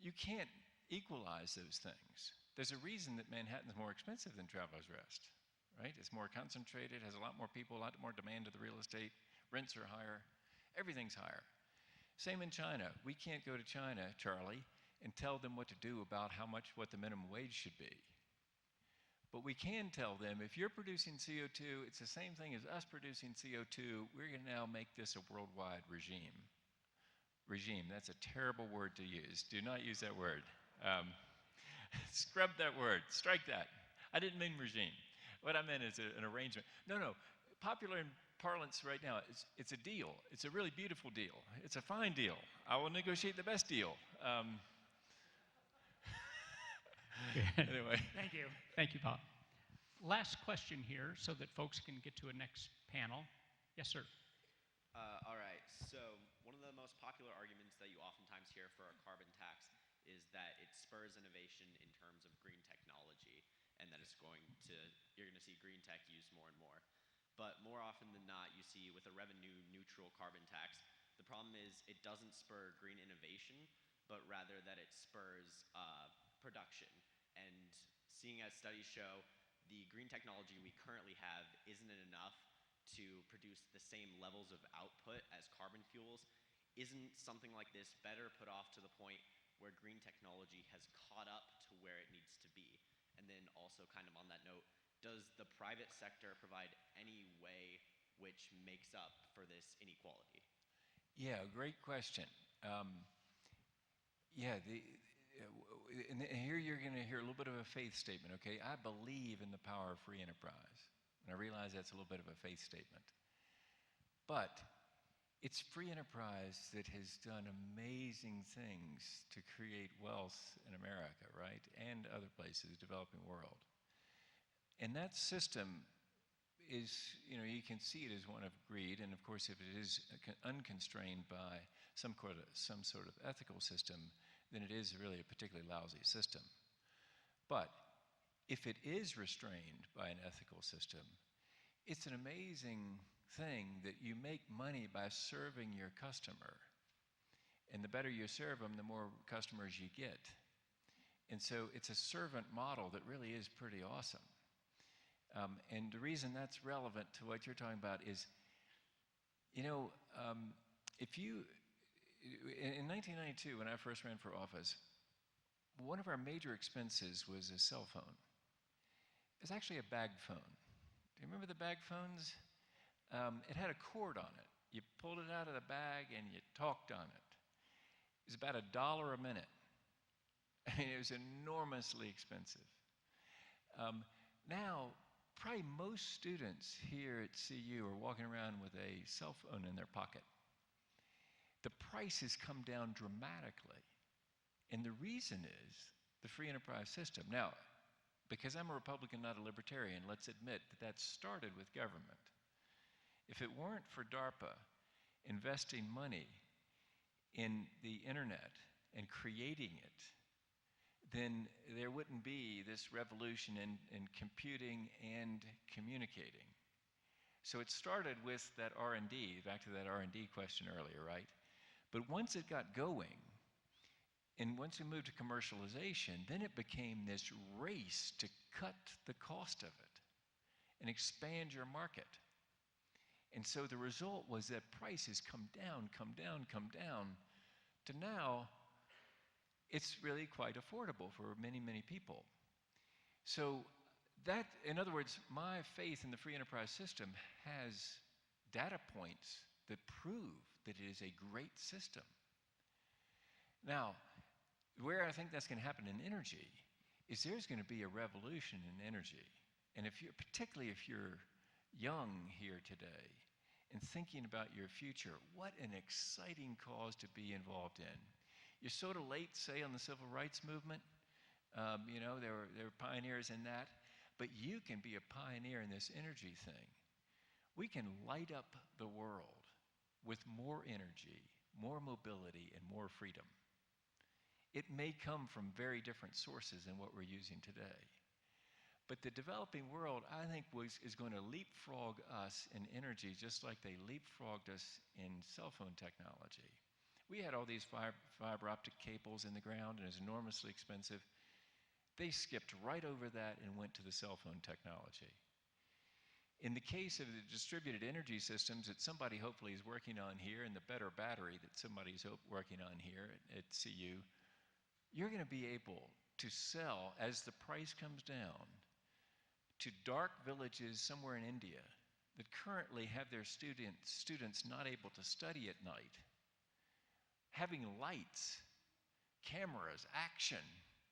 You can't equalize those things. There's a reason that Manhattan's more expensive than Travelers Rest, right? It's more concentrated, has a lot more people, a lot more demand to the real estate, rents are higher, everything's higher. Same in China. We can't go to China, Charlie, and tell them what to do about what the minimum wage should be. But we can tell them, if you're producing CO2, it's the same thing as us producing CO2. We're going to now make this a worldwide regime. Regime, that's a terrible word to use. Do not use that word. Scrub that word. Strike that. I didn't mean regime. What I meant is an arrangement. No. Popular in parlance right now, it's a deal. It's a really beautiful deal. It's a fine deal. I will negotiate the best deal. Anyway. Thank you. Thank you, Bob. Last question here so that folks can get to a next panel. Yes, sir. All right. So one of the most popular arguments that you oftentimes hear for a carbon tax is that it spurs innovation in terms of green technology and that you're going to see green tech used more and more. But more often than not, you see with a revenue neutral carbon tax, the problem is it doesn't spur green innovation, but rather that it spurs production. And seeing as studies show, the green technology we currently have isn't enough to produce the same levels of output as carbon fuels. Isn't something like this better put off to the point where green technology has caught up to where it needs to be? And then also kind of on that note, does the private sector provide any way which makes up for this inequality? Yeah, great question. And here you're going to hear a little bit of a faith statement, okay? I believe in the power of free enterprise. And I realize that's a little bit of a faith statement. But it's free enterprise that has done amazing things to create wealth in America, right? And other places, developing world. And that system is, you can see it as one of greed. And of course, if it is unconstrained by some sort of ethical system, then it is really a particularly lousy system. But if it is restrained by an ethical system, it's an amazing thing that you make money by serving your customer. And the better you serve them, the more customers you get. And so it's a servant model that really is pretty awesome. And the reason that's relevant to what you're talking about is You know, if you, in 1992, when I first ran for office, one of our major expenses was a cell phone. It was actually a bag phone. Do you remember the bag phones? It had a cord on it. You pulled it out of the bag and you talked on it. It was about $1 a minute. I mean, it was enormously expensive. Now, probably most students here at CU are walking around with a cell phone in their pocket. The price has come down dramatically. And the reason is the free enterprise system. Now, because I'm a Republican, not a libertarian, let's admit that that started with government. If it weren't for DARPA investing money in the internet and creating it, then there wouldn't be this revolution in computing and communicating. So it started with that R&D, back to that R&D question earlier, right? But once it got going, and once we moved to commercialization, then it became this race to cut the cost of it and expand your market. And so the result was that prices come down, to now it's really quite affordable for many, many people. So that, in other words, my faith in the free enterprise system has data points that prove that it is a great system. Now, where I think that's going to happen in energy is there's going to be a revolution in energy. And if you're, particularly if you're young here today and thinking about your future, what an exciting cause to be involved in. You're sort of late, say, on the civil rights movement. You know, there were pioneers in that. But you can be a pioneer in this energy thing. We can light up the world with more energy, more mobility, and more freedom. It may come from very different sources than what we're using today. But the developing world, I think, is going to leapfrog us in energy just like they leapfrogged us in cell phone technology. We had all these fiber optic cables in the ground, and it was enormously expensive. They skipped right over that and went to the cell phone technology. In the case of the distributed energy systems that somebody hopefully is working on here, and the better battery that somebody's working on here at CU, you're going to be able to sell, as the price comes down, to dark villages somewhere in India that currently have their students not able to study at night, having lights, cameras, action.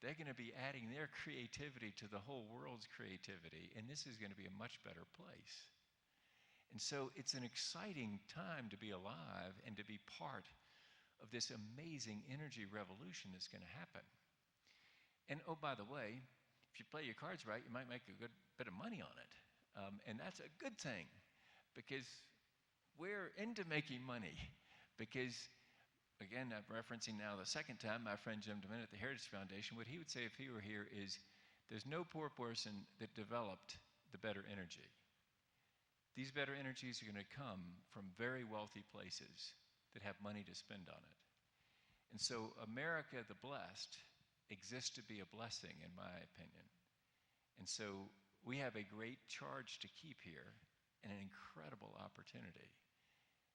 They're going to be adding their creativity to the whole world's creativity, and this is going to be a much better place. And so it's an exciting time to be alive and to be part of this amazing energy revolution that's going to happen. And oh, by the way, if you play your cards right, you might make a good bit of money on it. And that's a good thing, because we're into making money. Because, again, I'm referencing now the second time my friend Jim DeMint at the Heritage Foundation, what he would say if he were here is, there's no poor person that developed the better energy. These better energies are going to come from very wealthy places that have money to spend on it. And so America the blessed exists to be a blessing, in my opinion. And so we have a great charge to keep here and an incredible opportunity.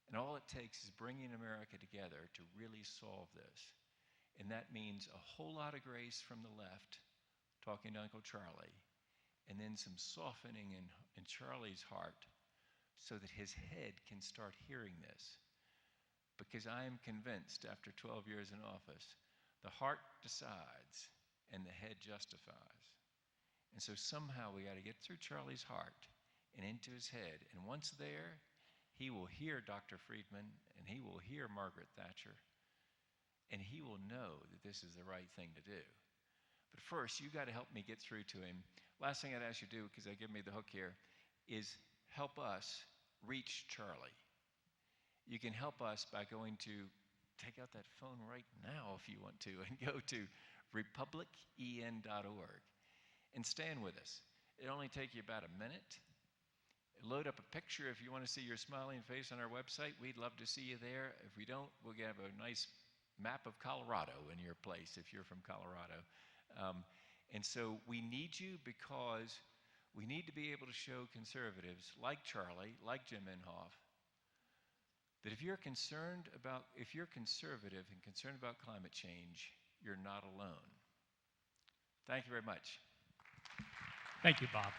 And all it takes is bringing America together to really solve this. And that means a whole lot of grace from the left, talking to Uncle Charlie, and then some softening in Charlie's heart so that his head can start hearing this. Because I am convinced, after 12 years in office, the heart decides and the head justifies. And so somehow we got to get through Charlie's heart and into his head. And once there, he will hear Dr. Friedman, and he will hear Margaret Thatcher, and he will know that this is the right thing to do. But first, you got to help me get through to him. Last thing I'd ask you to do, because they give me the hook here, is help us reach Charlie. You can help us by going to, take out that phone right now if you want to, and go to republicen.org and stand with us. It'll only take you about a minute. Load up a picture if you want to see your smiling face on our website. We'd love to see you there. If we don't, we'll have a nice map of Colorado in your place if you're from Colorado. And so we need you, because we need to be able to show conservatives like Charlie, like Jim Inhofe, that if you're conservative and concerned about climate change, you're not alone. Thank you very much. Thank you, Bob.